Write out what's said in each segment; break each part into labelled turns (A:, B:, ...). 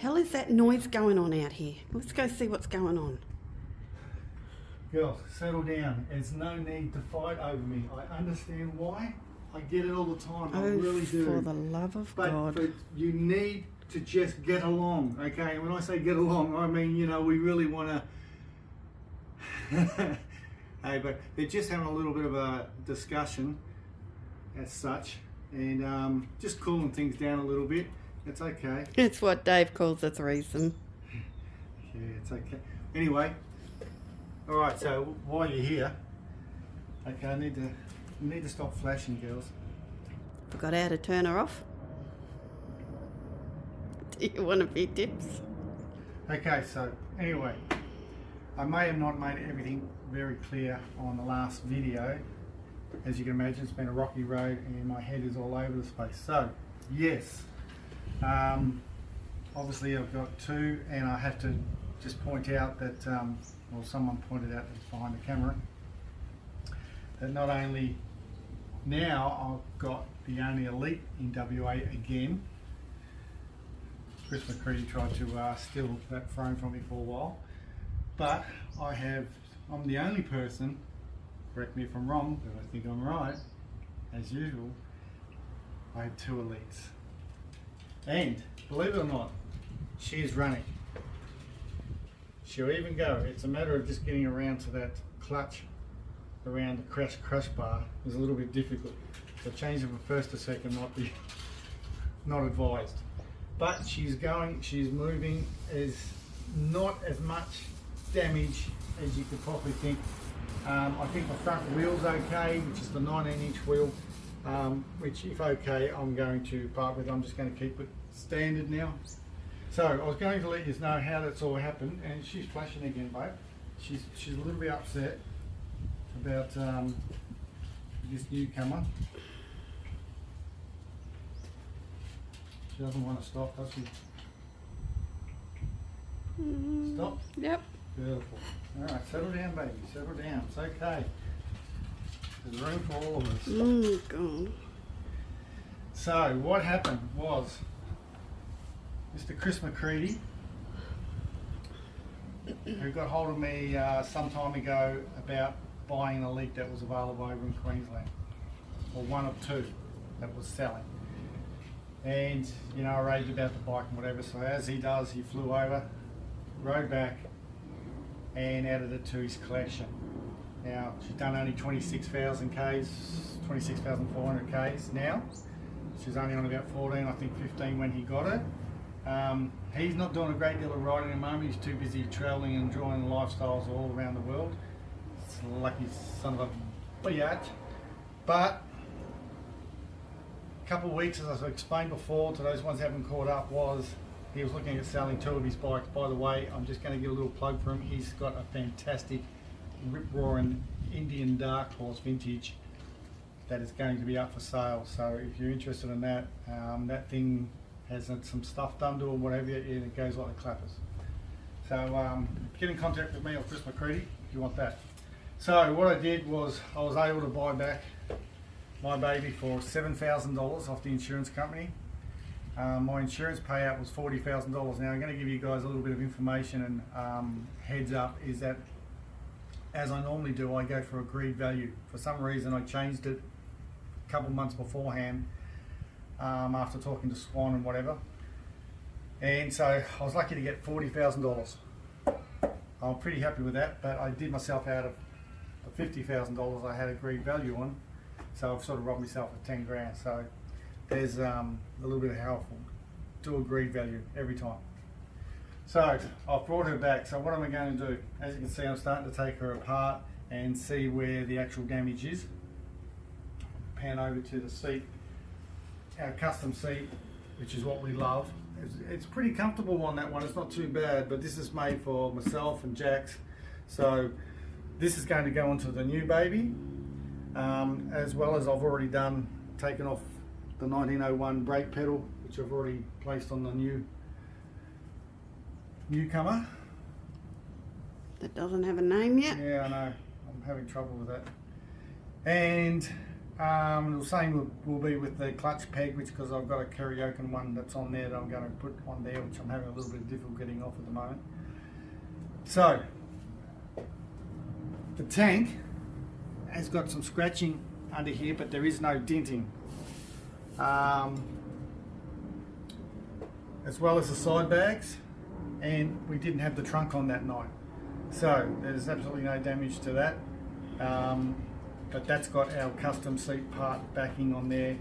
A: hell is that noise going on out here? Let's go see what's going on.
B: Girls, settle down. There's no need to fight over me. I understand why. I get it all the time. I really do.
A: For the love of God.
B: But you need to just get along, okay? And when I say get along, I mean, you know, we really want to... Hey, but they're just having a little bit of a discussion as such, and just cooling things down a little bit. It's okay.
A: It's what Dave calls a threesome.
B: Yeah, it's okay. Anyway, all right. So while you're here, okay, I need to stop flashing, girls.
A: Forgot how to turn her off. Do you want to be tips?
B: Okay. So anyway, I may have not made everything very clear on the last video. As you can imagine, it's been a rocky road and my head is all over the place. So yes, obviously I've got two, and I have to just point out that, well, someone pointed out that's behind the camera, that not only now I've got the only elite in WA again. Chris McCready tried to steal that throne from me for a while, but I'm the only person, correct me if I'm wrong, but I think I'm right, as usual, I have two elites. And, believe it or not, she is running. She'll even go. It's a matter of just getting around to that clutch around the crash bar is a little bit difficult. So changing from first to second might be not advised. But she's going, she's moving, is not as much damage as you could probably think. I think the front wheel's okay, which is the 19-inch wheel, which if okay, I'm going to part with. I'm just going to keep it standard now. So I was going to let you know how that's all happened, and she's flashing again, babe. She's a little bit upset about this newcomer. She doesn't want to stop, does she? Stop?
A: Yep.
B: Beautiful. Alright, settle down, baby. Settle down. It's okay. There's room for all of us.
A: Oh, God.
B: So, what happened was Mr. Chris McCready, who got hold of me some time ago about buying an elite that was available over in Queensland, or one of two that was selling. And, you know, I raved about the bike and whatever, so as he does, he flew over, rode back, and added it to his collection. Now, she's done only 26,000 Ks, 26,400 Ks now. She's only on about 14, I think 15 when he got her. He's not doing a great deal of riding at the moment. He's too busy travelling and enjoying lifestyles all around the world. It's a lucky son of a biatch. But a couple of weeks, as I explained before to those ones who haven't caught up, was he was looking at selling two of his bikes. By the way, I'm just going to give a little plug for him. He's got a fantastic rip-roaring Indian Dark Horse vintage that is going to be up for sale. So if you're interested in that, that thing has some stuff done to it, whatever, and it goes like the clappers. So get in contact with me or Chris McCready if you want that. So what I did was I was able to buy back my baby for $7,000 off the insurance company. My insurance payout was $40,000. Now I'm going to give you guys a little bit of information and heads up is that, as I normally do, I go for agreed value. For some reason I changed it a couple months beforehand after talking to Swan and whatever. And so I was lucky to get $40,000. I'm pretty happy with that, but I did myself out of the $50,000 I had agreed value on. So I've sort of robbed myself of 10 grand. So there's a little bit of helpful. Do agreed value every time. So I've brought her back. So what am I going to do? As you can see, I'm starting to take her apart and see where the actual damage is. Pan over to the seat, our custom seat, which is what we love. It's pretty comfortable on that one. It's not too bad, but this is made for myself and Jax. So this is going to go into the new baby, as well as I've already taken off the 1901 brake pedal, which I've already placed on the newcomer.
A: That doesn't have a name yet.
B: Yeah, I know. I'm having trouble with that. And The same will be with the clutch peg, because I've got a Karaoke one that's on there that I'm going to put on there, which I'm having a little bit of difficulty getting off at the moment. So, the tank has got some scratching under here, but there is no denting. As well as the side bags, and we didn't have the trunk on that night. So, there's absolutely no damage to that. But that's got our custom seat part backing on there,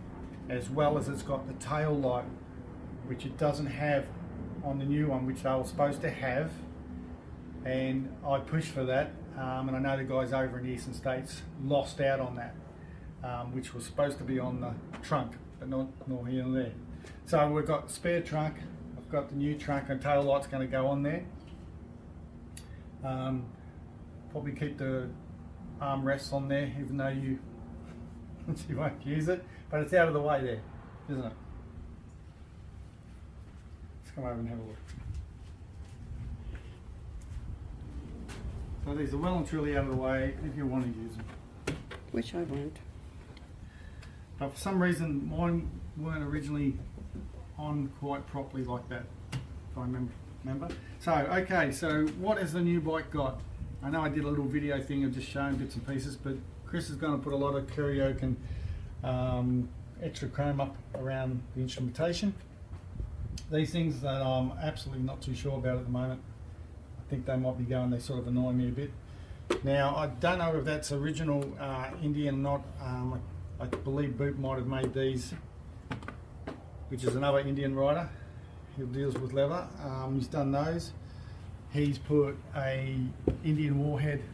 B: as well as it's got the tail light, which it doesn't have on the new one, which they were supposed to have, and I pushed for that, and I know the guys over in the Eastern States lost out on that, which was supposed to be on the trunk, but not here and there. So we've got the spare trunk, I've got the new trunk, and tail light's going to go on there. Probably keep the armrests on there, even though you won't use it, but it's out of the way there, isn't it? Let's come over and have a look. So these are well and truly out of the way if you want to use them.
A: Which I won't.
B: But for some reason mine weren't originally on quite properly like that, if I remember. So, okay, so what has the new bike got? I know I did a little video thing of just showing bits and pieces, but Chris is going to put a lot of Karaoke and extra chrome up around the instrumentation. These things that I'm absolutely not too sure about at the moment. I think they might be going, they sort of annoy me a bit. Now, I don't know if that's original Indian or not. I believe Boot might have made these, which is another Indian rider who deals with leather. He's done those. He's put a Indian Warhead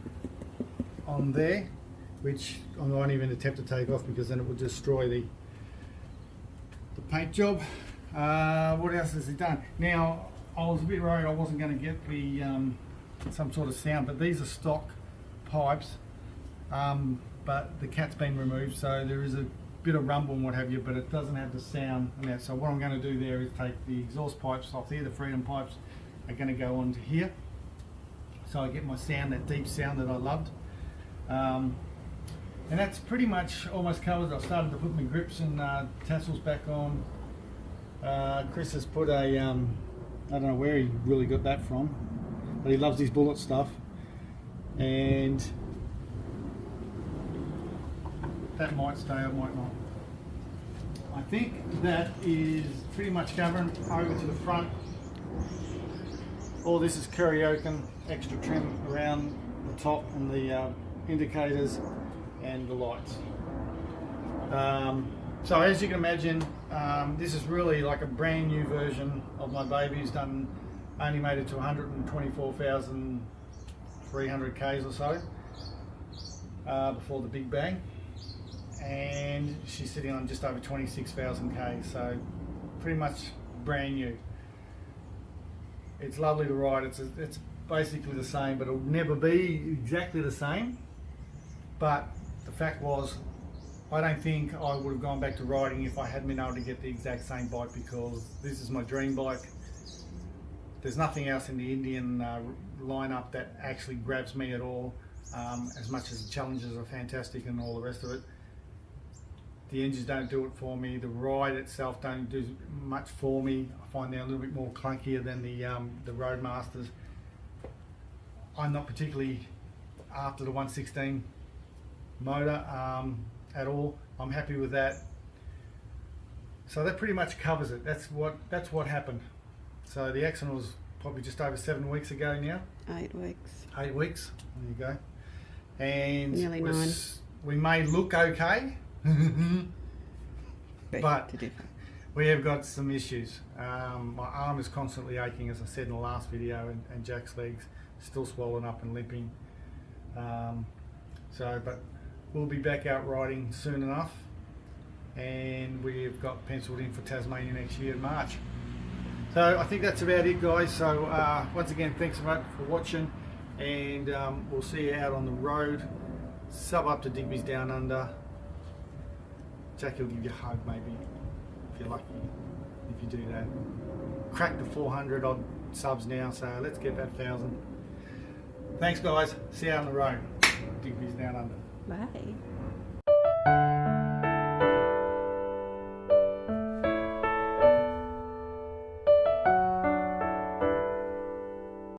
B: on there, which I won't even attempt to take off because then it would destroy the paint job. What else has he done? Now, I was a bit worried I wasn't going to get the some sort of sound, but these are stock pipes, but the cat's been removed, so there is a bit of rumble and what have you, but it doesn't have the sound in that. So what I'm going to do there is take the exhaust pipes off here, the Freedom pipes are going to go onto here, so I get my sound, that deep sound that I loved. And that's pretty much almost covered. I've started to put my grips and tassels back on. Chris has put a, I don't know where he really got that from, but he loves his bullet stuff. And that might stay, it might not. I think that is pretty much covering. Over to the front. All this is Karaoke, extra trim around the top and the indicators and the lights. So as you can imagine, this is really like a brand new version of my baby. He's only made it to 124,300 Ks or so before the big bang, and she's sitting on just over 26,000 Ks, so pretty much brand new. It's lovely to ride. It's basically the same, but it'll never be exactly the same. But the fact was, I don't think I would have gone back to riding if I hadn't been able to get the exact same bike, because this is my dream bike. There's nothing else in the Indian lineup that actually grabs me at all. As much as the challenges are fantastic and all the rest of it, the engines don't do it for me. The ride itself don't do much for me. I find they're a little bit more clunkier than the Roadmasters. I'm not particularly after the 116 motor at all. I'm happy with that. So that pretty much covers it. That's what happened. So the accident was probably just over 7 weeks ago now.
A: 8 weeks.
B: 8 weeks. There you go. And
A: nearly 9.
B: We may look okay. But we have got some issues. My arm is constantly aching, as I said in the last video, and Jack's legs still swollen up and limping. But we'll be back out riding soon enough, and we've got penciled in for Tasmania next year in March. So I think that's about it, guys. So once again, thanks so much for watching, and we'll see you out on the road. Sub up to Digby's Down Under. Jack will give you a hug, maybe, if you're lucky, if you do that. Crack the 400 odd subs now, so let's get that 1,000. Thanks, guys. See you out on the road. Digby's Down Under.
A: Bye.